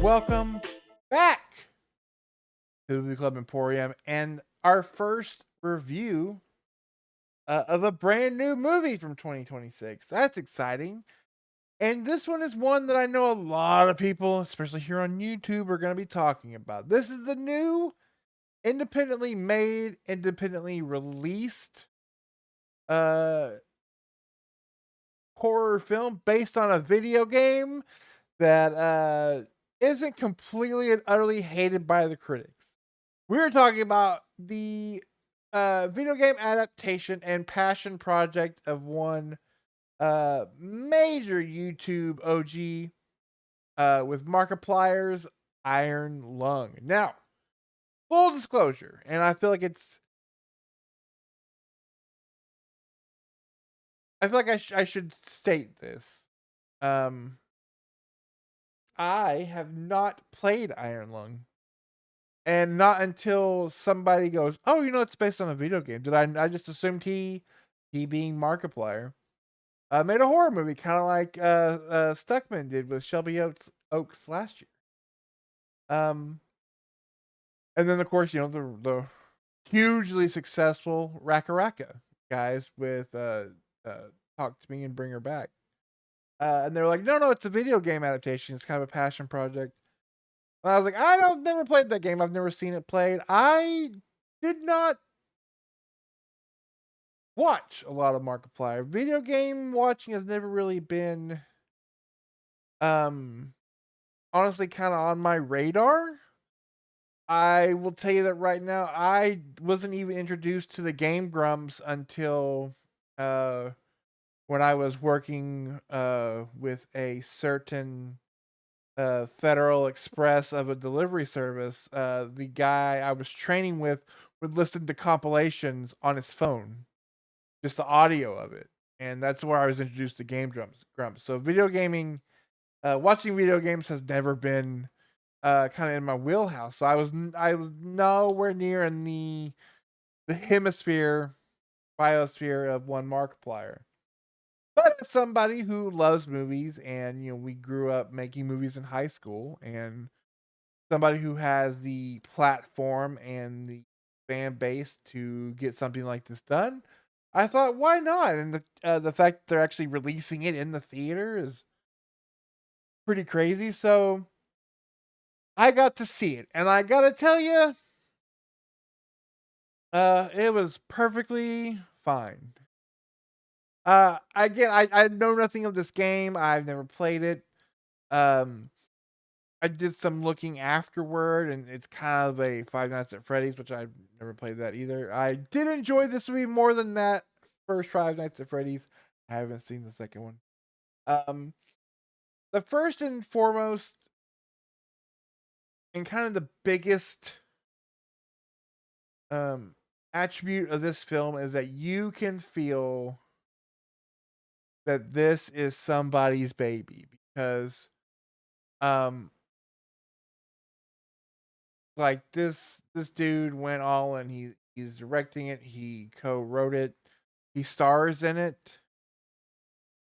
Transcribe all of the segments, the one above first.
welcome back to the Movie Club Emporium and our first review of a brand new movie from 2026. That's exciting. And this one is one that I know a lot of people, especially here on YouTube, are going to be talking about. This is the new independently made, independently released uh, horror film based on a video game that isn't completely and utterly hated by the critics. We're talking about the video game adaptation and passion project of one major YouTube OG with Markaplier's Iron Lung. Now, full disclosure, and I feel like I should state this. Um, I have not played Iron Lung. And not until somebody goes, "Oh, it's based on a video game." I just assumed he being Markiplier, made a horror movie, kind of like Stuckman did with Shelby Oaks last year. Um, and then of course the hugely successful Raka Raka guys with Talk to Me and Bring Her Back, and they're like, "No, it's a video game adaptation. It's kind of a passion project." And I was like, I've never played that game. I've never seen it played. I did not watch a lot of Markiplier. Video game watching has never really been um honestly kind of on my radar. I will tell you that right now I wasn't even introduced to the Game Grumps until uh when I was working with a certain Federal Express of a delivery service. The guy I was training with would listen to compilations on his phone, just the audio of it, and that's where I was introduced to Grumps. So video gaming, watching video games has never been kind of in my wheelhouse. So I was nowhere near in the hemisphere biosphere of one Markiplier. But as somebody who loves movies, and we grew up making movies in high school, and somebody who has the platform and the fan base to get something like this done, I thought, why not? And the fact that they're actually releasing it in the theater is pretty crazy. So I got to see it, and I gotta tell you, it was perfectly fine. Again, I know nothing of this game. I've never played it. Um, I did some looking afterward, and it's kind of a Five Nights at Freddy's, which I've never played that either. I did enjoy this movie more than that first Five Nights at Freddy's. I haven't seen the second one. Um, the first and foremost, and kind of the biggest um attribute of this film is that you can feel that this is somebody's baby because um like this dude went all and he's directing it, he co-wrote it, he stars in it.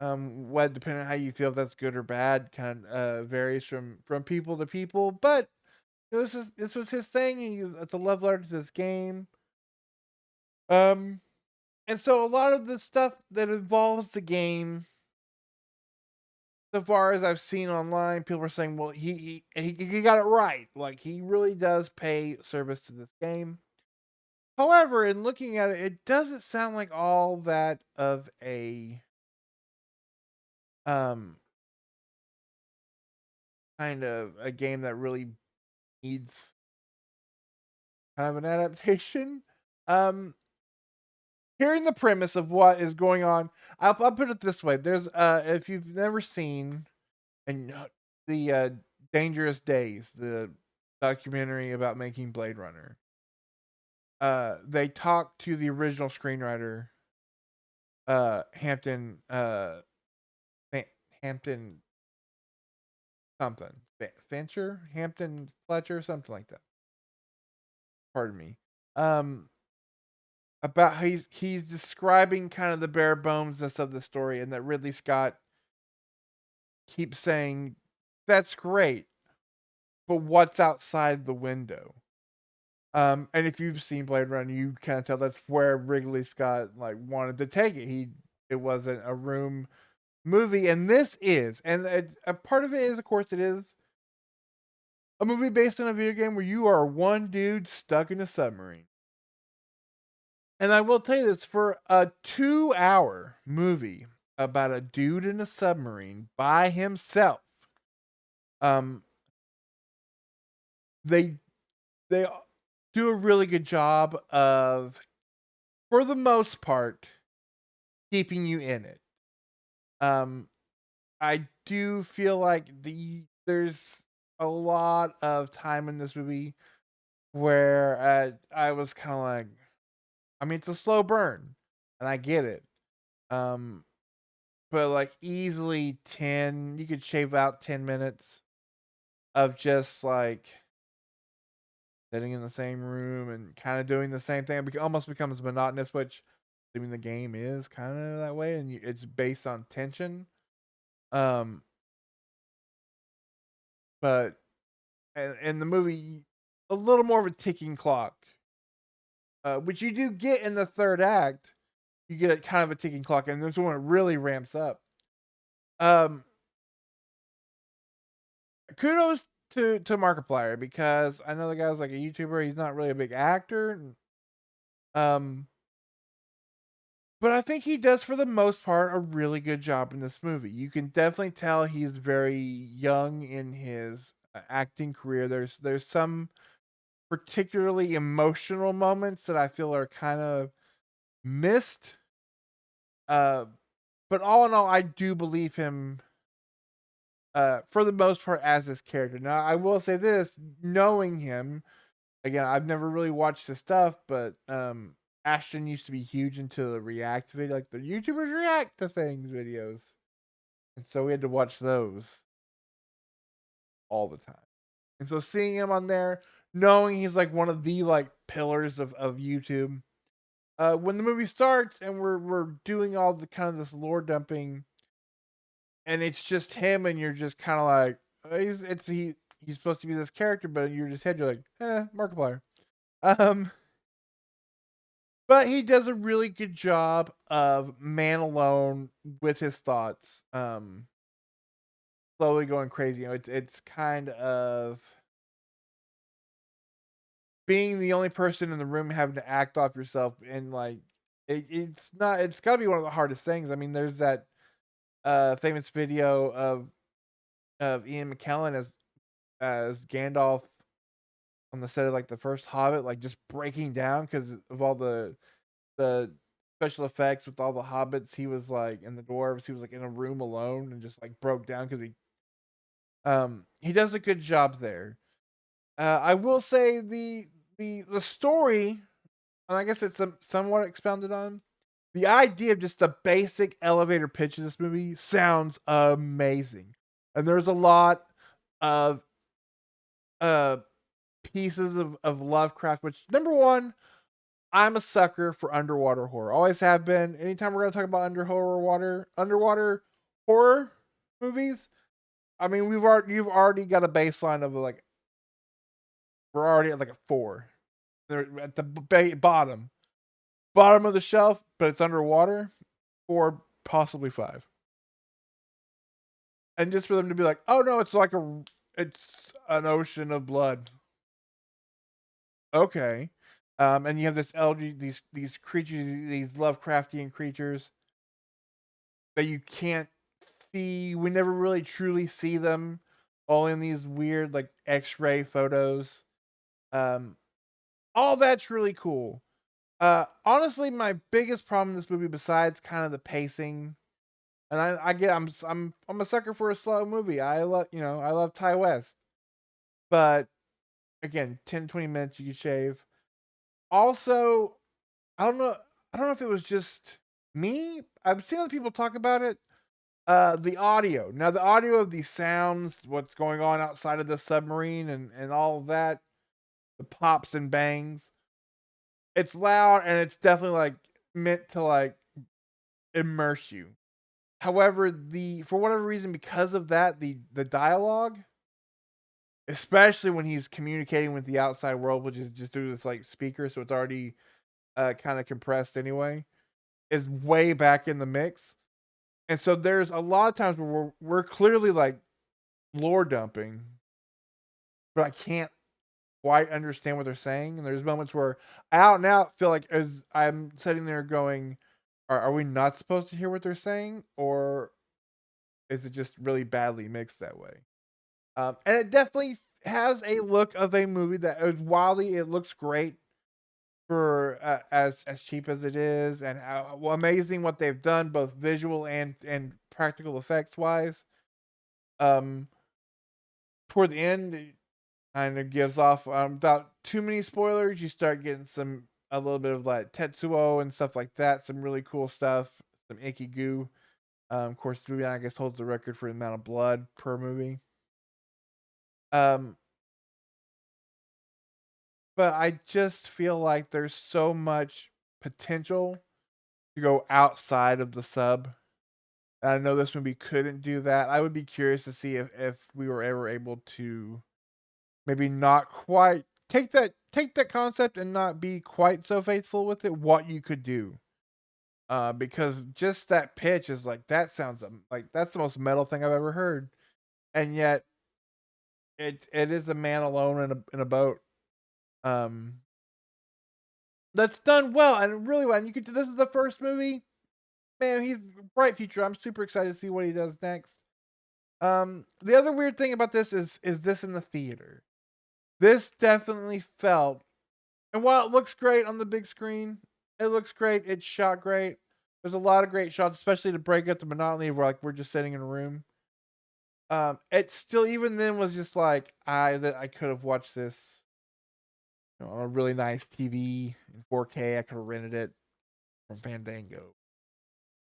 What depending on how you feel if that's good or bad kind of varies from people to people, but this was his thing. It's a love letter to this game. Um and so a lot of the stuff that involves the game, so far as I've seen online, people are saying, well, he got it right. Like he really does pay service to this game. However, in looking at it, it doesn't sound like all that of a um kind of a game that really needs kind of an adaptation. Um Hearing the premise of what is going on, I'll put it this way. There's if you've never seen and the Dangerous Days, the documentary about making Blade Runner. They talked to the original screenwriter, Hampton, Hampton something, Fincher, Hampton Fletcher, something like that. Pardon me. Um, about how he's describing kind of the bare bonesness of the story, and that Ridley Scott keeps saying, "That's great. but what's outside the window. And if you've seen Blade Runner, you kind of tell that's where Ridley Scott like wanted to take it. It wasn't a room movie, and this is, and a part of it is, of course, it is a movie based on a video game where you are one dude stuck in a submarine. And I will tell you this, for a 2-hour movie about a dude in a submarine by himself, um, they they do a really good job of, for the most part, keeping you in it. Um, I do feel like there's a lot of time in this movie where I was kind of like, I mean, it's a slow burn, and I get it. Um, but like easily 10, you could shave out 10 minutes of just like sitting in the same room and kind of doing the same thing. It almost becomes monotonous, which I mean the game is kind of that way, and it's based on tension. Um, but and the movie a little more of a ticking clock, which you do get in the third act. You get a kind of a ticking clock, and this one it really ramps up. Um, Kudos to Markiplier because I know the guy's like a YouTuber. He's not really a big actor. Um, but I think he does for the most part a really good job in this movie. You can definitely tell he's very young in his acting career. There's some particularly emotional moments that I feel are kind of missed. Uh, but all in all, I do believe him for the most part as this character. Now, I will say this, knowing him, again, I've never really watched his stuff, but Ashton used to be huge into the react video, like the YouTubers react to things videos. And so we had to watch those all the time. And so seeing him on there, knowing he's like one of the like pillars of YouTube. When the movie starts and we're doing all the kind of this lore dumping, and it's just him, and you're just kind of like, he's supposed to be this character, but in your just head you're like, Markiplier. Um, but he does a really good job of man alone with his thoughts. Slowly going crazy. It's kind of being the only person in the room having to act off yourself, and like it's not, it's got to be one of the hardest things. I mean, there's that famous video of Ian McKellen as Gandalf on the set of like the first Hobbit, like just breaking down because of all the special effects with all the hobbits. He was like, and the dwarves, he was like in a room alone and just like broke down because he does a good job there. I will say the story, and I guess it's somewhat expounded on. The idea of just the basic elevator pitch of this movie sounds amazing, and there's a lot of uh pieces of Lovecraft. Which, number one, I'm a sucker for underwater horror. Always have been. Anytime we're gonna talk about underwater horror movies, I mean you've already got a baseline of like, we're already at like a 4. They're at the bottom of the shelf, but it's underwater, or possibly 5. And just for them to be like, oh no, it's an ocean of blood. Okay. And you have this algae, these creatures, these Lovecraftian creatures that you can't see. We never really truly see them, all in these weird like X-ray photos. Um, all that's really cool. Honestly, my biggest problem in this movie, besides kind of the pacing, and I get, I'm a sucker for a slow movie. I love Ty West, but again, 10-20 minutes you can shave. Also, I don't know, I don't know if it was just me. I've seen other people talk about it. The audio. Now, the audio of these sounds, what's going on outside of the submarine, and all of that, the pops and bangs. It's loud, and it's definitely like meant to like immerse you. However, the for whatever reason, because of that, the dialogue especially when he's communicating with the outside world, which is just through this like speaker, so it's already kind of compressed anyway, is way back in the mix. And so there's a lot of times where we're clearly like lore dumping, but I can't quite understand what they're saying. And there's moments where I out and out feel like as I'm sitting there going, are we not supposed to hear what they're saying? Or is it just really badly mixed that way? And it definitely has a look of a movie that is wildly, it looks great for as cheap as it is, and how well, amazing what they've done, both visual and practical effects wise. Um, Toward the end, it kind of gives off without too many spoilers. You start getting some a little bit of like Tetsuo and stuff like that. Some really cool stuff. Some icky goo. Of course, the movie I guess holds the record for the amount of blood per movie. Um, but I just feel like there's so much potential to go outside of the sub. I know this movie couldn't do that. I would be curious to see if we were ever able to maybe not quite take that concept and not be quite so faithful with it, what you could do. Because just that pitch is like that sounds like that's the most metal thing I've ever heard. And yet it is a man alone in a boat. Um that's done well and really well. And you could this is the first movie. Man, he's bright future. I'm super excited to see what he does next. The other weird thing about this is this in the theater. This definitely felt, and while it looks great on the big screen, it looks great. It's shot great. There's a lot of great shots, especially to break up the monotony of like we're just sitting in a room. It still even then was just like I could have watched this on a really nice TV in 4K. I could have rented it from Fandango.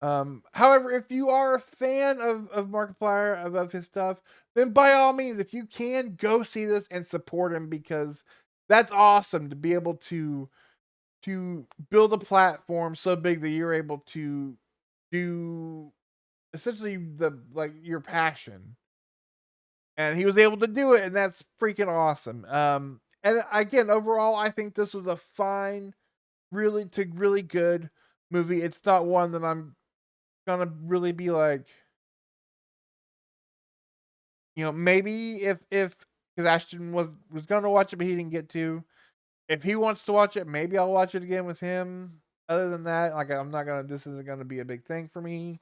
However, if you are a fan of Markiplier, of his stuff, then by all means, if you can, go see this and support him because that's awesome to be able to build a platform so big that you're able to do essentially the like your passion. And he was able to do it, and that's freaking awesome. And again, overall, I think this was a fine, really good movie. It's not one that I'm gonna really be like, maybe if because Ashton was gonna watch it, but he didn't get to. If he wants to watch it, maybe I'll watch it again with him. Other than that, like I'm not gonna. This isn't gonna be a big thing for me.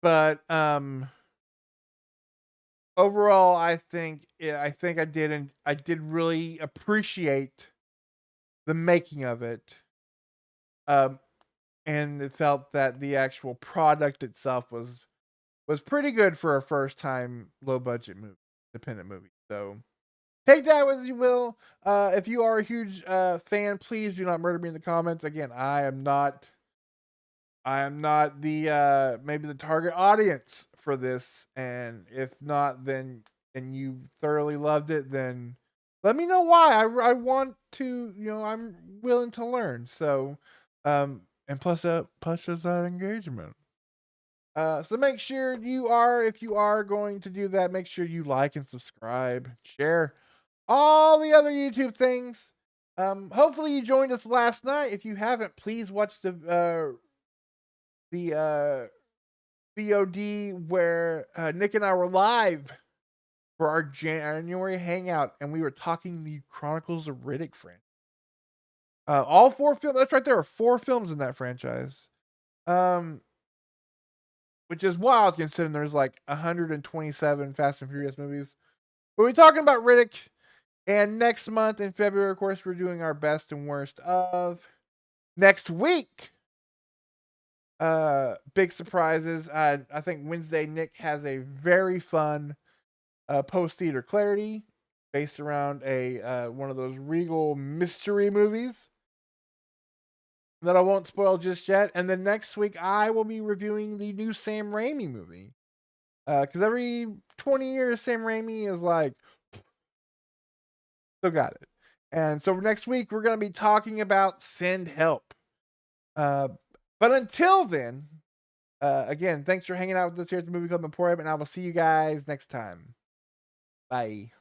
But overall, I think I did, and I did really appreciate the making of it. Um, and it felt that the actual product itself was pretty good for a first time low budget movie, independent movie. So take that as you will. If you are a huge fan, please do not murder me in the comments. Again, I am not the maybe the target audience for this, and if not, then and you thoroughly loved it, then let me know why. I want to, I'm willing to learn. So, and plus that pushes that engagement. So make sure if you are going to do that, make sure you like and subscribe, share all the other YouTube things. Hopefully you joined us last night. If you haven't, please watch the VOD where Nick and I were live for our January hangout, and we were talking the Chronicles of Riddick franchise. All four films. That's right. There are four films in that franchise. Um, which is wild considering there's like 127 Fast and Furious movies. But we're talking about Riddick, and next month in February, of course, we're doing our best and worst of. Next week, big surprises. I think Wednesday Nick has a very fun post theater clarity based around a one of those Regal mystery movies that I won't spoil just yet. And then next week I will be reviewing the new Sam Raimi movie. Because every 20 years Sam Raimi is like, still got it. And so next week we're gonna be talking about Send Help. Uh, but until then, again, thanks for hanging out with us here at the Movie Club Emporium, and I will see you guys next time. Bye.